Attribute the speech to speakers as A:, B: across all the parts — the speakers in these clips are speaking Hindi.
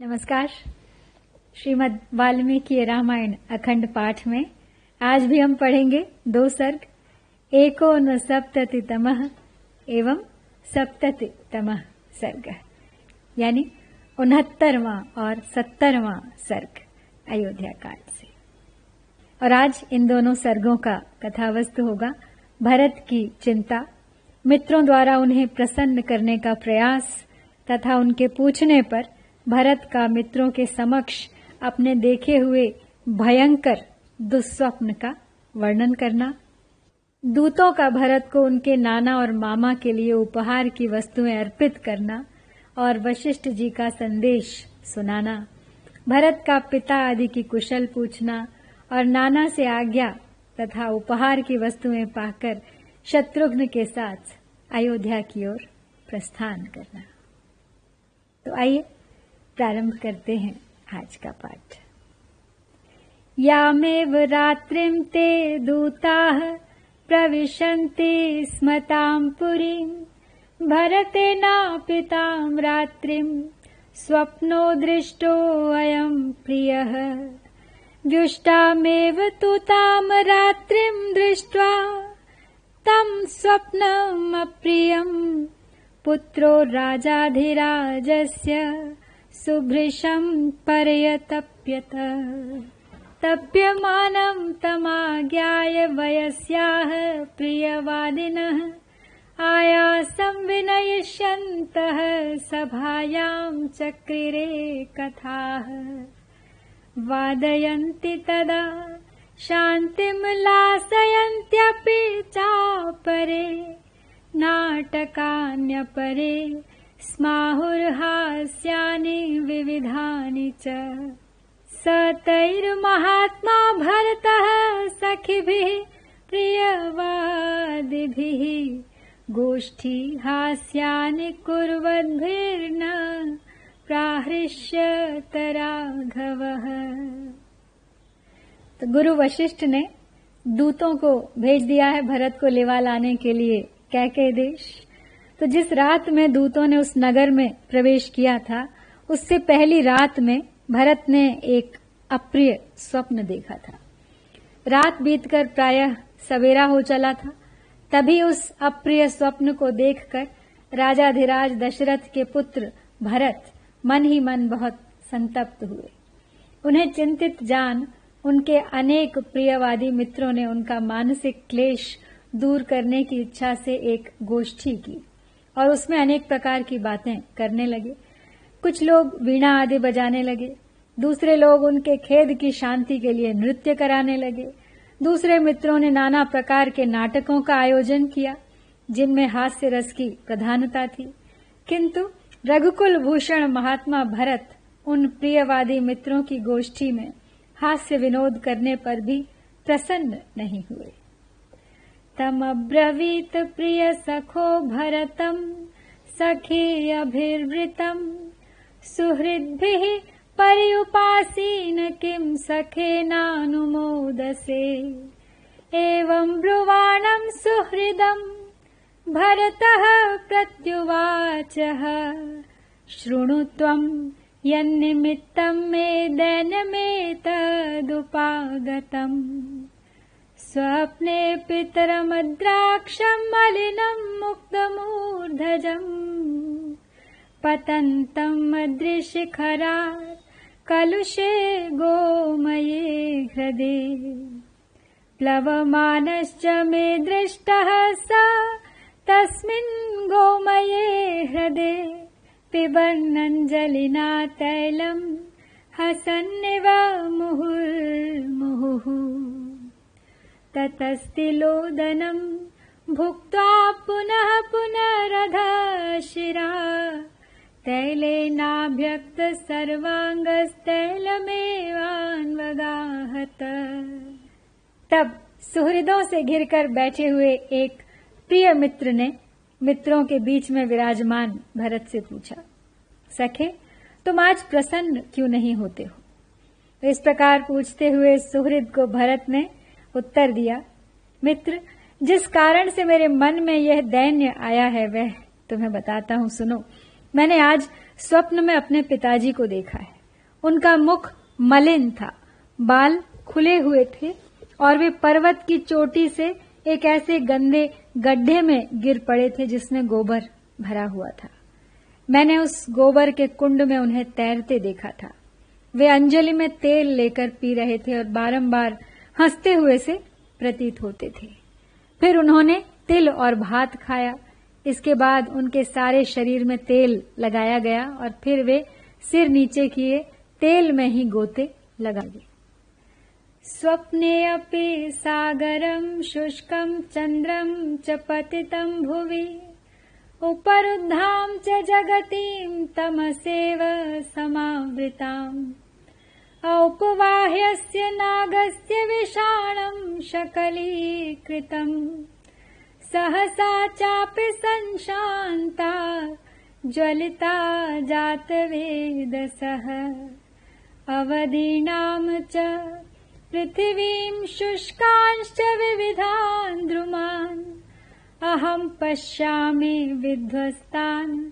A: नमस्कार। श्रीमद् वाल्मीकि रामायण अखंड पाठ में आज भी हम पढ़ेंगे 2 सर्ग, एकोनसप्ततितमः एवं सप्ततितमः सर्ग, यानी 69वां और 70वां सर्ग अयोध्या कांड से। और आज इन दोनों सर्गों का कथावस्तु होगा भरत की चिंता, मित्रों द्वारा उन्हें प्रसन्न करने का प्रयास तथा उनके पूछने पर भरत का मित्रों के समक्ष अपने देखे हुए भयंकर दुस्वप्न का वर्णन करना, दूतों का भरत को उनके नाना और मामा के लिए उपहार की वस्तुएं अर्पित करना और वशिष्ठ जी का संदेश सुनाना, भरत का पिता आदि की कुशल पूछना और नाना से आज्ञा तथा उपहार की वस्तुएं पाकर शत्रुघ्न के साथ अयोध्या की ओर प्रस्थान करना। तो आइए प्रारंभ करते हैं आज का पाठ। यामेव रात्रिं ते दूताः प्रविशन्ति स्म तां पुरीं, भरतेनापितां रात्रिं स्वप्नो दृष्टोऽयं प्रियः। जुष्टामेव तु तां रात्रिं दृष्ट्वा तं स्वप्नम् अप्रियं, पुत्रो राजाधिराजस्य सुभृशं पर्यतप्यत। तप्यमानं तमाज्ञाय वयस्याः प्रियवादिनः आयासं विनयिष्यन्तः सभायां चक्रिरे कथाः। वादयन्ति तदा शान्तिं लासयन्त्यपि चापरे, नाटकान्यपरे स्माहुर्हास्यानि विविधानि च। स तैर्महात्मा भरतः सखिभिः प्रियवादिभिः, गोष्ठी हास्यानि कुर्वद्भिर्न प्राहृष्यत राघवः। तो गुरु वशिष्ठ ने दूतों को भेज दिया है भरत को लेवा लाने के लिए कैकेय देश। तो जिस रात में दूतों ने उस नगर में प्रवेश किया था, उससे पहली रात में भरत ने एक अप्रिय स्वप्न देखा था। रात बीतकर प्रायः सवेरा हो चला था, तभी उस अप्रिय स्वप्न को देखकर राजाधिराज दशरथ के पुत्र भरत मन ही मन बहुत संतप्त हुए। उन्हें चिंतित जान उनके अनेक प्रियवादी मित्रों ने उनका मानसिक क्लेश दूर करने की इच्छा से एक गोष्ठी की और उसमें अनेक प्रकार की बातें करने लगे। कुछ लोग वीणा आदि बजाने लगे, दूसरे लोग उनके खेद की शांति के लिए नृत्य कराने लगे, दूसरे मित्रों ने नाना प्रकार के नाटकों का आयोजन किया जिनमें हास्य रस की प्रधानता थी। किंतु रघुकुल भूषण महात्मा भरत उन प्रियवादी मित्रों की गोष्ठी में हास्य विनोद करने पर भी प्रसन्न नहीं हुए। तमब्रवीत प्रिय सखो भरतं सखी अभिर्वृतं, सुहृद्भिः पर्युपासीन किं सखेनानुमोदसे। एवं ब्रुवाणं सुहृदं भरतः प्रत्युवाचः, शृणु त्वं यन्निमित्तं मे दैन्यमेतदुपागतम्। स्वप्ने पितरमद्राक्षं मलिनं मुक्तमूर्धजम्, पतन्तम् अदृशिखरात् कलुषे गोमये हृदे। प्लवमानश्च मे दृष्टः स तस्मिन् गोमये हृदे, पिबन्नञ्जलिना तैलं हसन्निव मुहुर्मुहुः। ततस्तिलोदनं भुक्त्वा पुनः पुनरधशिरा, तैलेनाभ्यक्त सर्वांगस्तैलमेवान्वगाहत। तब सुहृदों से घिरकर बैठे हुए एक प्रिय मित्र ने मित्रों के बीच में विराजमान भरत से पूछा, सखे तुम आज प्रसन्न क्यों नहीं होते हो? तो इस प्रकार पूछते हुए सुहृद को भरत ने उत्तर दिया, मित्र, जिस कारण से मेरे मन में यह दैन्य आया है वह तुम्हें बताता हूं, सुनो। मैंने आज स्वप्न में अपने पिताजी को देखा है। उनका मुख मलिन था, बाल खुले हुए थे और वे पर्वत की चोटी से एक ऐसे गंदे गड्ढे में गिर पड़े थे जिसमें गोबर भरा हुआ था। मैंने उस गोबर के कुंड में उन्हें तैरते देखा था। वे अंजलि में तेल लेकर पी रहे थे और बारंबार हंसते हुए से प्रतीत होते थे। फिर उन्होंने तिल और भात खाया। इसके बाद उनके सारे शरीर में तेल लगाया गया और फिर वे सिर नीचे किए तेल में ही गोते लगा दिए। स्वप्ने अपि सागरम शुष्कम चंद्रम च पतितं भुवि उपरुद्धां च जगतीं तमसेव समावृताम् औपवाह्यस्य नागस्य विषाणं शकलीकृतम् सहसा चापि संशान्ता ज्वलिता जातवेदसः अवधीनां च पृथिवीं शुष्कांश्च विविधान् द्रुमान् अहं पश्यामि विध्वस्तान्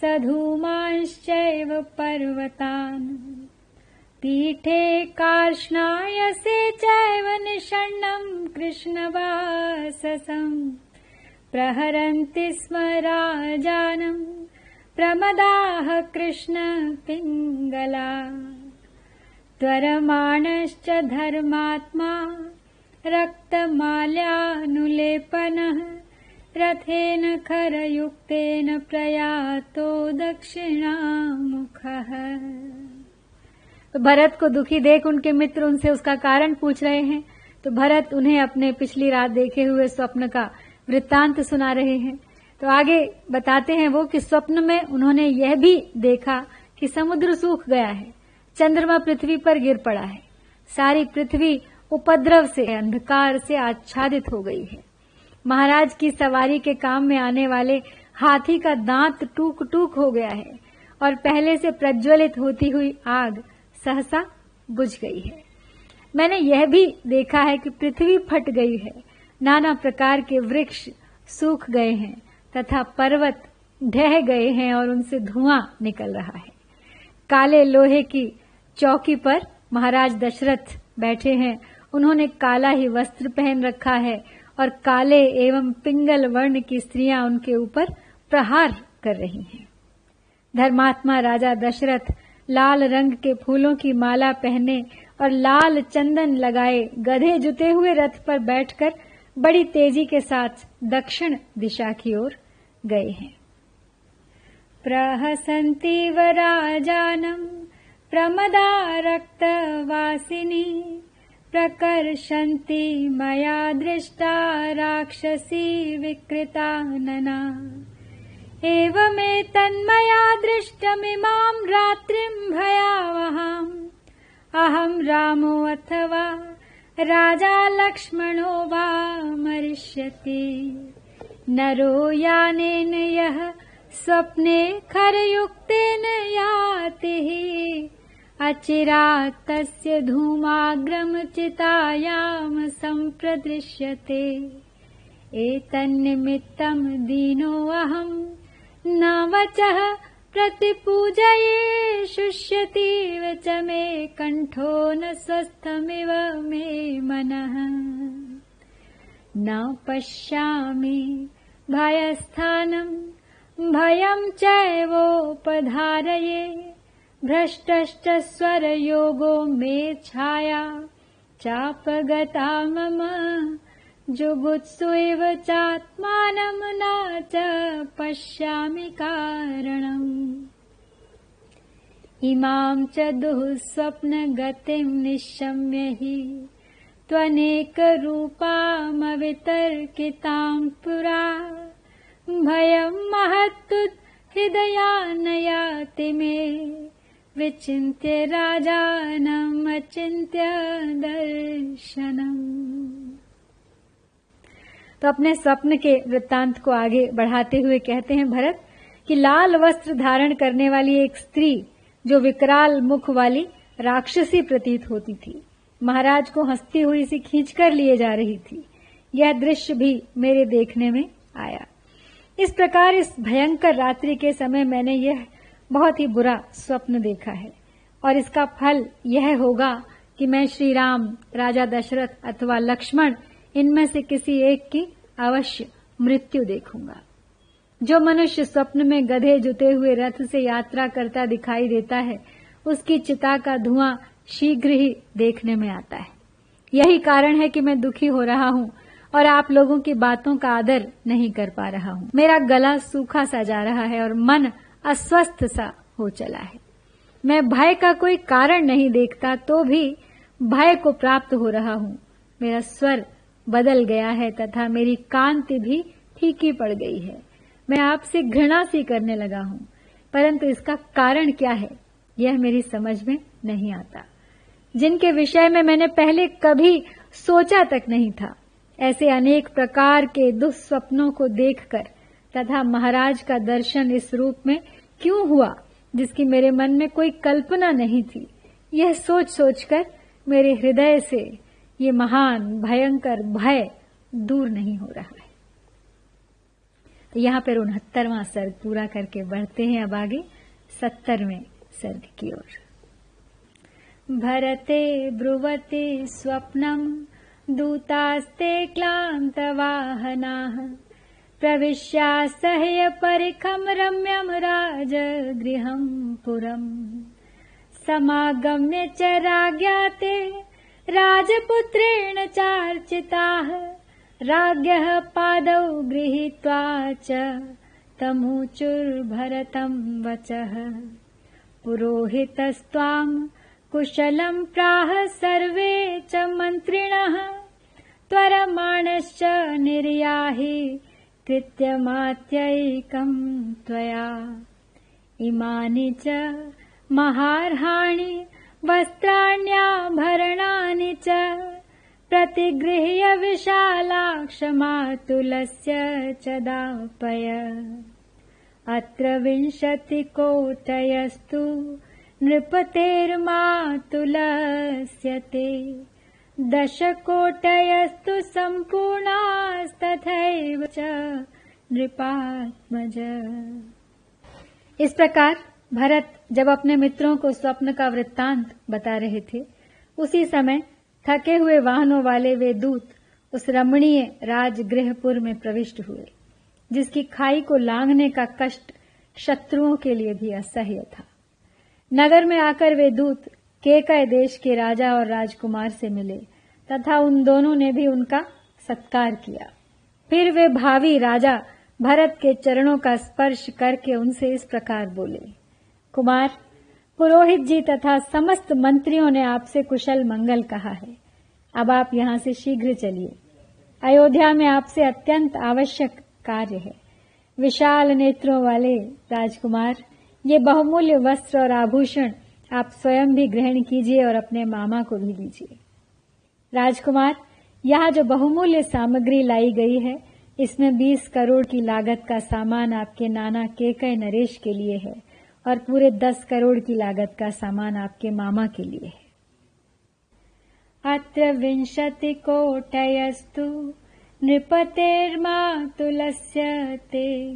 A: सधूमांश्चैव पर्वतान् पीठे कार्ष्णायसे चैव निषण्णं कृष्णवाससं प्रहरन्ति स्म राजानं प्रमदाः कृष्णपिङ्गला त्वरमाणश्च धर्मात्मा रक्तमाल्यानुलेपनः रथेन खरयुक्तेन प्रयातो दक्षिणामुखः। तो भरत को दुखी देख उनके मित्र उनसे उसका कारण पूछ रहे हैं। तो भरत उन्हें अपने पिछली रात देखे हुए स्वप्न का वृत्तांत सुना रहे हैं। तो आगे बताते हैं वो कि स्वप्न में उन्होंने यह भी देखा कि समुद्र सूख गया है, चंद्रमा पृथ्वी पर गिर पड़ा है, सारी पृथ्वी उपद्रव से, अंधकार से आच्छादित हो गई है। महाराज की सवारी के काम में आने वाले हाथी का दांत टूक टूक हो गया है और पहले से प्रज्वलित होती हुई आग सहसा बुझ गई है। मैंने यह भी देखा है कि पृथ्वी फट गई है, नाना प्रकार के वृक्ष सूख गए हैं तथा पर्वत ढह गए हैं और उनसे धुआं निकल रहा है। काले लोहे की चौकी पर महाराज दशरथ बैठे हैं। उन्होंने काला ही वस्त्र पहन रखा है और काले एवं पिंगल वर्ण की स्त्रियां उनके ऊपर प्रहार कर रही हैं। धर्मात्मा राजा दशरथ लाल रंग के फूलों की माला पहने और लाल चंदन लगाए गधे जुते हुए रथ पर बैठकर बड़ी तेजी के साथ दक्षिण दिशा की ओर गए हैं। प्रहसन्तीव राजानं प्रमदा रक्तवासिनी प्रकर्षन्ति मया दृष्टा राक्षसी विकृतानना एवमेतन्मया दृष्टमिमां रात्रिं भयावहाम् अहं रामो अथवा राजा लक्ष्मणो वा मरिष्यति नरो यानेन यः स्वप्ने खरयुक्तेन यातिः अचिरात् तस्य धूमाग्रं चितायां सम्प्रदृश्यते एतन्निमित्तं दीनोऽहं न वचः प्रतिपूजये शुष्यतीव च मे कण्ठो न स्वस्थमिव मे मनः न पश्यामि भयस्थानं भयं चैवोपधारये भ्रष्टश्च स्वरयोगो मे छाया चापगता मम जुगुत्सुइव चात्मानं न च पश्यामि कारणम् इमां च दुःस्वप्नगतिं निशम्य हि त्वनेकरूपामवितर्कितां पुरा भयं महत्तु हृदयान्नयाति मे विचिन्त्य राजानम् अचिन्त्य दर्शनम्। तो अपने स्वप्न के वृत्तांत को आगे बढ़ाते हुए कहते हैं भरत कि लाल वस्त्र धारण करने वाली एक स्त्री जो विकराल मुख वाली राक्षसी प्रतीत होती थी, महाराज को हंसती हुई सी खींचकर लिए जा रही थी। यह दृश्य भी मेरे देखने में आया। इस प्रकार इस भयंकर रात्रि के समय मैंने यह बहुत ही बुरा स्वप्न देखा है और इसका फल यह होगा कि मैं श्री राम, राजा दशरथ अथवा लक्ष्मण इनमें से किसी एक की अवश्य मृत्यु देखूंगा। जो मनुष्य स्वप्न में गधे जुते हुए रथ से यात्रा करता दिखाई देता है, उसकी चिता का धुआं शीघ्र ही देखने में आता है। यही कारण है कि मैं दुखी हो रहा हूँ और आप लोगों की बातों का आदर नहीं कर पा रहा हूँ। मेरा गला सूखा सा जा रहा है और मन अस्वस्थ सा हो चला है। मैं भय का कोई कारण नहीं देखता तो भी भय को प्राप्त हो रहा हूँ। मेरा स्वर बदल गया है तथा मेरी कांति भी फीकी पड़ गई है। मैं आपसे घृणा सी करने लगा हूँ, परंतु इसका कारण क्या है यह मेरी समझ में नहीं आता। जिनके विषय में मैंने पहले कभी सोचा तक नहीं था, ऐसे अनेक प्रकार के दुस्वप्नों को देखकर तथा महाराज का दर्शन इस रूप में क्यों हुआ जिसकी मेरे मन में कोई कल्पना नहीं थी, यह सोच सोचकर मेरे हृदय से ये महान भयंकर भय दूर नहीं हो रहा है। तो यहाँ पर 69वां सर्ग पूरा करके बढ़ते हैं अब आगे 70वें सर्ग की ओर। भरते ब्रुवते स्वप्नम दूतास्ते क्लान्तवाहनाः प्रविश्यासह्य परिखं रम्यं राजगृहं पुरम् समागम्य च राज्ञा ते राजपुत्रेण चार्चिताः राज्ञः पादौ गृहीत्वा च तमूचुर्भरतं वचः पुरोहितस्त्वां कुशलं प्राह सर्वे च मन्त्रिणः त्वरमाणश्च निर्याहि कृत्यमात्यैकं त्वया इमानि च महार्हाणि वस्त्राण्याभरणानि च प्रतिगृह्य विशालाक्षमातुलस्य च दापय अत्र 20 कोटयस्तु नृपतेर्मातुलस्य ते 10 कोटयस्तु सम्पूर्णास्तथैव च नृपात्मज। इस प्रकार भरत जब अपने मित्रों को स्वप्न का वृत्तांत बता रहे थे, उसी समय थके हुए वाहनों वाले वे दूत उस रमणीय राजगृहपुर में प्रविष्ट हुए, जिसकी खाई को लांघने का कष्ट शत्रुओं के लिए भी असह्य था। नगर में आकर वे दूत केकय देश के राजा और राजकुमार से मिले तथा उन दोनों ने भी उनका सत्कार किया। फिर वे भावी राजा भरत के चरणों का स्पर्श करके उनसे इस प्रकार बोले, कुमार, पुरोहित जी तथा समस्त मंत्रियों ने आपसे कुशल मंगल कहा है। अब आप यहाँ से शीघ्र चलिए। अयोध्या में आपसे अत्यंत आवश्यक कार्य है। विशाल नेत्रों वाले राजकुमार, ये बहुमूल्य वस्त्र और आभूषण आप स्वयं भी ग्रहण कीजिए और अपने मामा को भी दीजिए। राजकुमार, यहाँ जो बहुमूल्य सामग्री लाई गई है, इसमें 20 करोड़ की लागत का सामान आपके नाना केकय नरेश के लिए है और पूरे 10 करोड़ की लागत का सामान आपके मामा के लिए है। अत्र 20 कोटयस्तु नृपतेर्मातुलस्य ते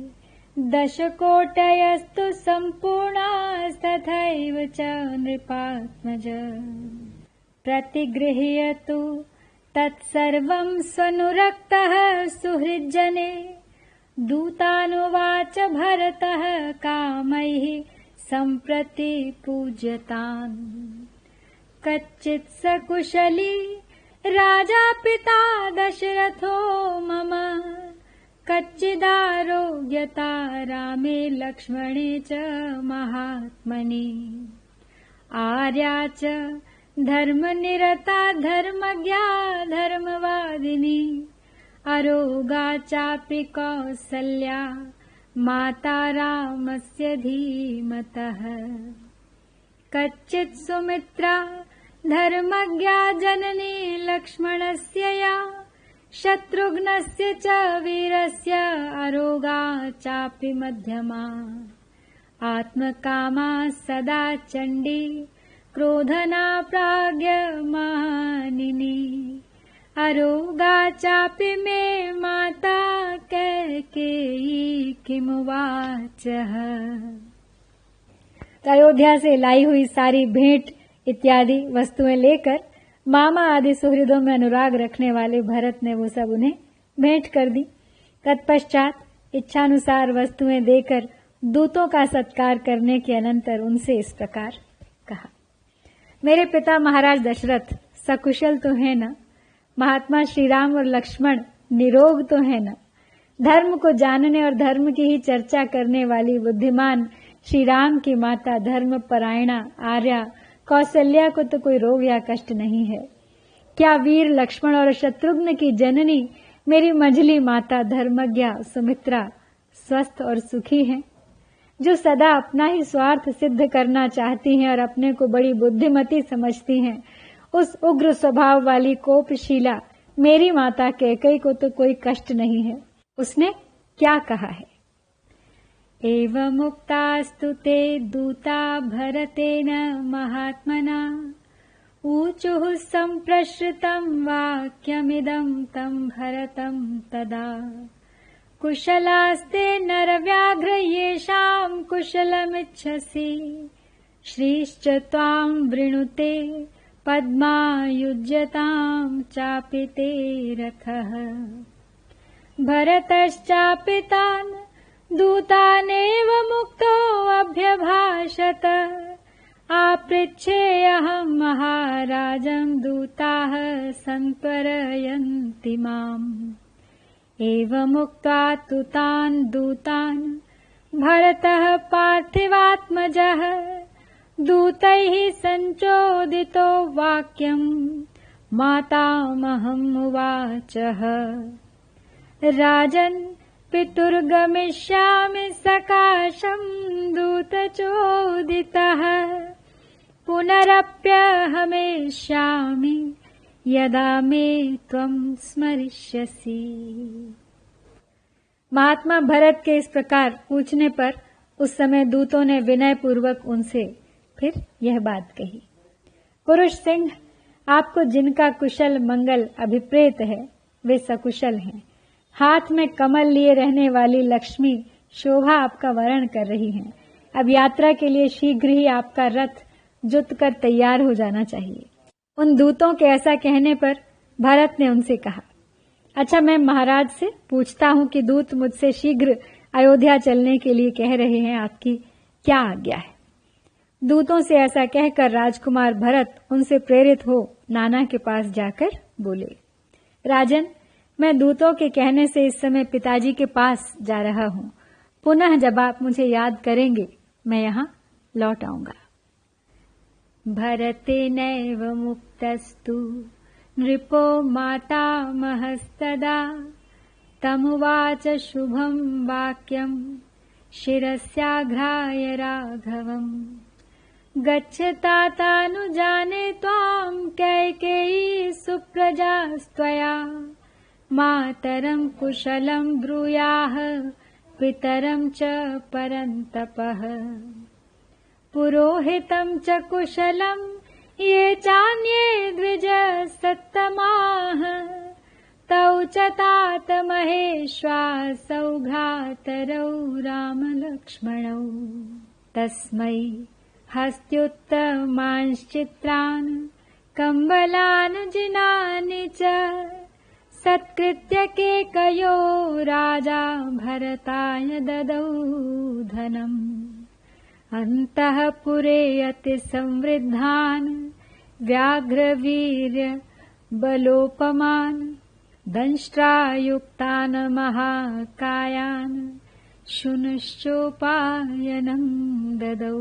A: 10 कोटयस्तु सम्पूर्णास्तथैव च नृपात्मज प्रतिगृह्यतु तत्सर्वं स्वनुरक्तः सुहृज्जने दूतानुवाच भरतः कामैः सम्प्रति पूज्यतान् कच्चित् सकुशली राजा पिता दशरथो मम कच्चिदारोग्यता रामे लक्ष्मणे च महात्मनि आर्या च धर्मनिरता धर्मज्ञा धर्मवादिनी अरोगा चापि कौसल्या माता रामस्य धीमतः कच्चित् सुमित्रा धर्मज्ञा जननी लक्ष्मणस्य या शत्रुघ्नस्य च वीरस्य अरोगा चापि मध्यमा आत्मकामा सदा चण्डी क्रोधना प्राज्ञमानिनी अरोगा चापि मे माता कैकेयी किमुवाचः। तो अयोध्या से लाई हुई सारी भेंट इत्यादि वस्तुएं लेकर मामा आदि सुहृदों में अनुराग रखने वाले भरत ने वो सब उन्हें भेंट कर दी। तत्पश्चात इच्छानुसार वस्तुएं देकर दूतों का सत्कार करने के अनंतर उनसे इस प्रकार कहा, मेरे पिता महाराज दशरथ सकुशल तो है न? महात्मा श्री राम और लक्ष्मण निरोग तो है न? धर्म को जानने और धर्म की ही चर्चा करने वाली बुद्धिमान श्री राम की माता धर्म परायणा आर्या कौशल्या को तो कोई रोग या कष्ट नहीं है। क्या वीर लक्ष्मण और शत्रुघ्न की जननी मेरी मंझली माता धर्मज्ञा सुमित्रा स्वस्थ और सुखी हैं? जो सदा अपना ही स्वार्थ सिद्ध करना चाहती हैं और अपने को बड़ी बुद्धिमती समझती हैं, उस उग्र स्वभाव वाली कोपशीला मेरी माता कैकेयी को तो कोई कष्ट नहीं है। उसने क्या कहा है? एवं मुक्तास्तु ते दूता भरतेन महात्मना ऊचुः सम्प्रश्रितं वाक्यमिदं तं भरतं तदा कुशलास्ते नरव्याघ्र येषां कुशलमिच्छसि श्रीश्च त्वां वृणुते पद्मायुज्यतां चापि ते रथः भरतश्चापि तान् दूतानेव मुक्तो अभ्यभाषत आपृच्छेऽहं महाराजं दूताः संत्वरयन्ति माम् एवमुक्त्वा तु तान् दूतान् भरतः पार्थिवात्मजः दूतैः सञ्चोदितो वाक्यम् मातामहम् उवाचः राजन् पितुर्गमिष्यामि सकाशं दूतचोदितः पुनरप्यहमेष्यामि यदा मे त्वं स्मरिष्यसि। महात्मा भरत के इस प्रकार पूछने पर उस समय दूतों ने विनय पूर्वक उनसे फिर यह बात कही, पुरुष सिंह, आपको जिनका कुशल मंगल अभिप्रेत है वे सकुशल हैं। हाथ में कमल लिए रहने वाली लक्ष्मी शोभा आपका वरण कर रही हैं। अब यात्रा के लिए शीघ्र ही आपका रथ जुत कर तैयार हो जाना चाहिए। उन दूतों के ऐसा कहने पर भरत ने उनसे कहा, अच्छा, मैं महाराज से पूछता हूं कि दूत मुझसे शीघ्र अयोध्या चलने के लिए कह रहे हैं, आपकी क्या आज्ञा है? दूतों से ऐसा कहकर राजकुमार भरत उनसे प्रेरित हो नाना के पास जाकर बोले, राजन, मैं दूतों के कहने से इस समय पिताजी के पास जा रहा हूं। पुनः जब आप मुझे याद करेंगे मैं यहाँ लौट आऊंगा। भरतेनैव मुक्तस्तु नृपो मातामहस्तदा तमुवाच शुभं वाक्यं शिरस्याघ्राय राघवम् गच्छ तातानुजाने त्वां कैकेयी सुप्रजास्त्वया मातरं कुशलं ब्रूयाः पितरं च परन्तपः पुरोहितं च कुशलं ये चान्ये द्विज सत्तमाः तौ च तात महेश्वासौ घातरौ रामलक्ष्मणौ तस्मै हस्त्युत्तमांश्चित्रान् कम्बलान् जिनानि च सत्कृत्य केकयो राजा भरताय ददौ धनम् अन्तःपुरे अतिसंवृद्धान् व्याघ्रवीर्य बलोपमान् दंष्ट्रायुक्तान् महाकायान् शुनश्चोपायनं ददौ।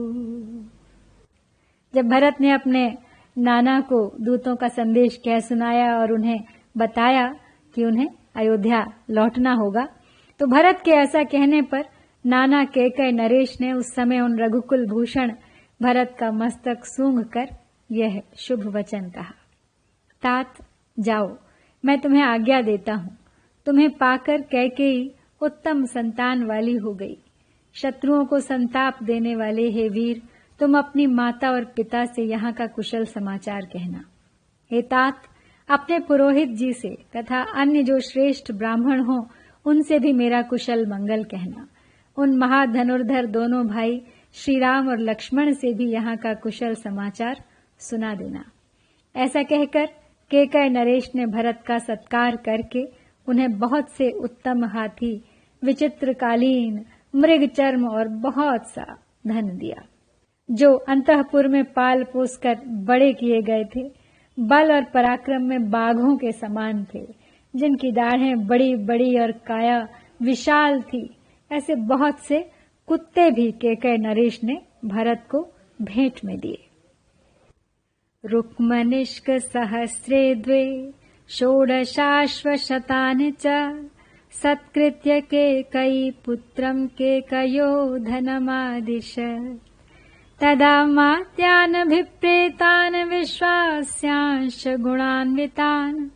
A: जब भरत ने अपने नाना को दूतों का संदेश कह सुनाया और उन्हें बताया कि उन्हें अयोध्या लौटना होगा, तो भरत के ऐसा कहने पर नाना कैकेयी नरेश ने उस समय उन रघुकुल भूषण भरत का मस्तक सूंघ कर यह शुभ वचन कहा, तात जाओ, मैं तुम्हें आज्ञा देता हूँ। तुम्हें पाकर कैकेयी उत्तम संतान वाली हो गई। शत्रुओं को संताप देने वाले हे वीर, तुम अपनी माता और पिता से यहाँ का कुशल समाचार कहना। हे तात, अपने पुरोहित जी से तथा अन्य जो श्रेष्ठ ब्राह्मण हो उनसे भी मेरा कुशल मंगल कहना। उन महाधनुर्धर दोनों भाई श्री राम और लक्ष्मण से भी यहाँ का कुशल समाचार सुना देना। ऐसा कहकर केकय नरेश ने भरत का सत्कार करके उन्हें बहुत से उत्तम हाथी, विचित्र कालीन, मृग चर्म और बहुत सा धन दिया, जो अंतःपुर में पाल पोस कर बड़े किए गए थे। बल और पराक्रम में बाघों के समान थे, जिनकी दाढ़ें बड़ी बड़ी और काया विशाल थी। ऐसे बहुत से कुत्ते भी केकय नरेश ने भरत को भेंट में दिए। रुक्मनिष्क सहस्रे द्वे षोडशाश्वशतानि च सत्कृत्य केकयी पुत्रं केकयो धनमादिश। तदा मात्यानभिप्रेतान् विश्वास्यांश गुणान्वितान्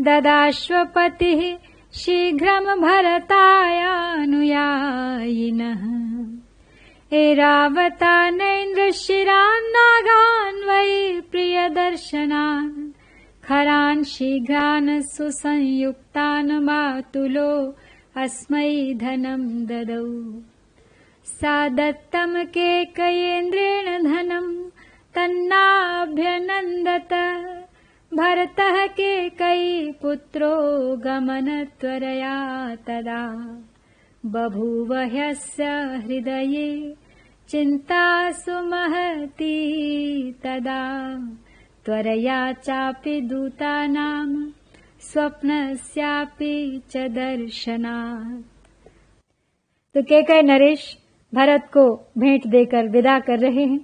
A: ददाश्वपतिः शीघ्रं भरतायानुयायिनः। एरावतानैन्द्रशिरान् नागान् वै प्रियदर्शनान् खरान् शीघ्रान् सुसंयुक्तान् मातुलो अस्मै धनं ददौ। सा दत्तं केकयेन्द्रेण धनं तन्नाभ्यनन्दत। भरतः केकयी पुत्रो गमनत्वरया तदा। बभूव ह्यस्य हृदये चिन्ता सुमहती तदा। त्वरया चापि दूतानां स्वप्नस्यापि च दर्शनात्। तो केकय नरेश भरत को भेंट देकर विदा कर रहे हैं।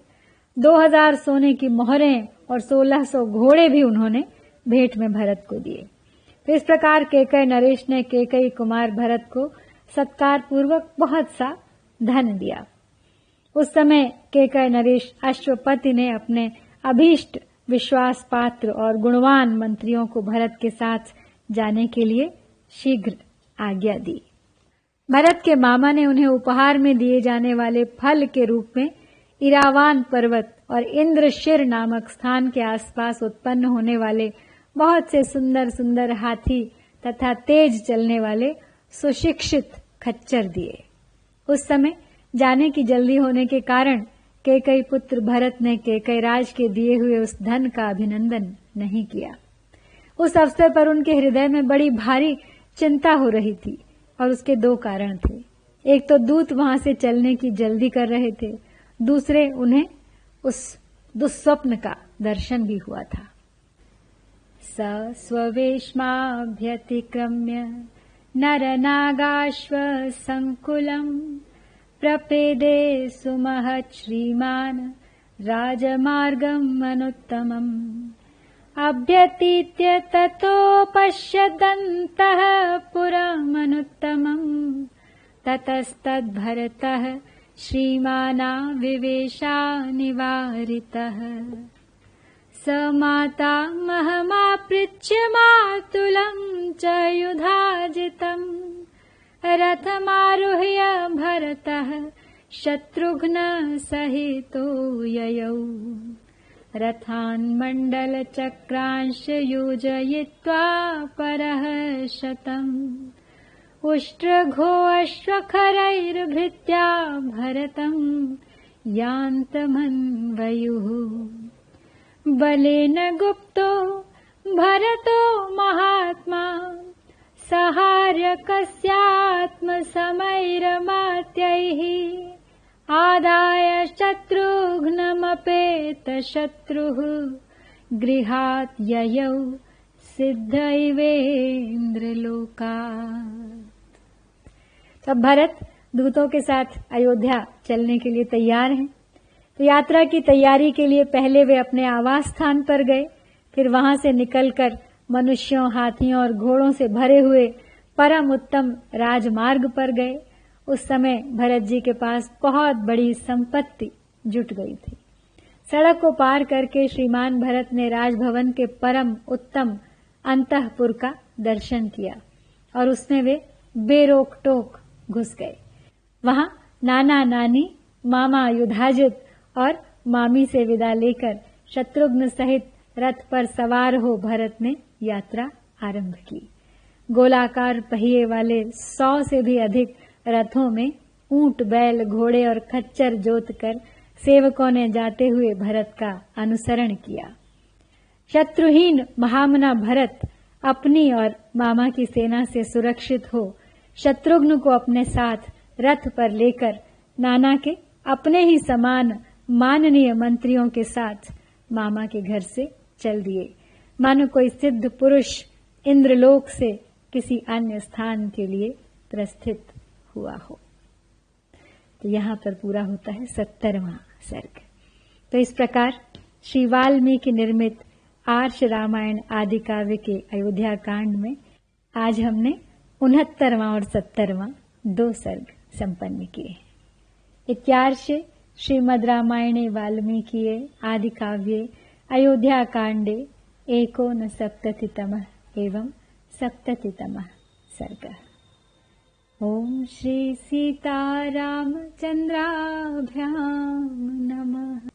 A: 2000 सोने की मोहरें और 1600 घोड़े भी उन्होंने भेंट में भरत को दिए। तो इस प्रकार केकय नरेश ने केकई कुमार भरत को सत्कार पूर्वक बहुत सा धन दिया। उस समय केकय नरेश अश्वपति ने अपने अभीष्ट, विश्वास पात्र और गुणवान मंत्रियों को भरत के साथ जाने के लिए शीघ्र आज्ञा दी। भरत के मामा ने उन्हें उपहार में दिए जाने वाले फल के रूप में इरावान पर्वत और इंद्रशिर नामक स्थान के आसपास उत्पन्न होने वाले बहुत से सुंदर सुंदर हाथी तथा तेज चलने वाले सुशिक्षित खच्चर दिए। उस समय जाने की जल्दी होने के कारण केकई पुत्र भरत ने केकई राज के दिए हुए उस धन का अभिनंदन नहीं किया। उस अवसर पर उनके हृदय में बड़ी भारी चिंता हो रही थी और उसके दो कारण थे। एक तो दूत वहां से चलने की जल्दी कर रहे थे, दूसरे उन्हें उस दुस्वप्न का दर्शन भी हुआ था। स स्ववेश्माभ्यतिक्रम्य नरनागाश्व संकुलम् प्रपेदे सुमहत् श्रीमान् राजमार्गम् अनुत्तमम्। अभ्यतीत्य ततो पश्यदन्तः पुरमनुत्तमम्। ततस्तद्भरतः श्रीमाना विवेशा निवारितः। स मातामहमापृच्छ्य मातुलम् च युधाजितम्। रथमारुह्य भरतः शत्रुघ्न सहितो ययौ। रथान् मण्डलचक्रांश योजयित्वा परः शतम्। उष्ट्रघोऽश्वखरैर्भृत्या भरतम् यान्तमन्वयुः। बलेन गुप्तो भरतो महात्मा सहार्यकस्यात्मसमैरमात्यैः। आदाय शत्रुघ्नमपेतशत्रुः गृहात् ययौ सिद्धैवेन्द्रलोकात्। तब भरत दूतों के साथ अयोध्या चलने के लिए तैयार हैं। तो यात्रा की तैयारी के लिए पहले वे अपने आवास स्थान पर गए, फिर वहां से निकलकर मनुष्यों, हाथियों और घोड़ों से भरे हुए परम उत्तम राजमार्ग पर गए। उस समय भरत जी के पास बहुत बड़ी संपत्ति जुट गई थी। सड़क को पार करके श्रीमान भरत ने राजभवन के परम उत्तम अंतःपुर का दर्शन किया और उसमें वे बेरोक टोक घुस गए। वहां नाना नानी, मामा युधाजित और मामी से विदा लेकर शत्रुघ्न सहित रथ पर सवार हो भरत ने यात्रा आरंभ की। गोलाकार पहिए वाले 100 से भी अधिक रथों में ऊंट बैल घोड़े और खच्चर जोत कर सेवकों ने जाते हुए भरत का अनुसरण किया। शत्रुहीन महामना भरत अपनी और मामा की सेना से सुरक्षित हो शत्रुघ्न को अपने साथ रथ पर लेकर नाना के अपने ही समान माननीय मंत्रियों के साथ मामा के घर से चल दिए, मानो कोई सिद्ध पुरुष इंद्रलोक से किसी अन्य स्थान के लिए प्रस्थित हुआ हो। तो यहाँ पर पूरा होता है 70वां सर्ग। तो इस प्रकार श्री वाल्मीकि निर्मित आर्ष रामायण आदि काव्य के अयोध्या कांड में आज हमने 69वां और 70वां 2 सर्ग संपन्न किए। इत्यार्षे श्रीमद् रामायणे वाल्मीकिये आदि काव्ये अयोध्या कांडे 69तमः एवं 70तमः सर्गः। ओम श्री सीतारामचंद्राभ्यां नमः।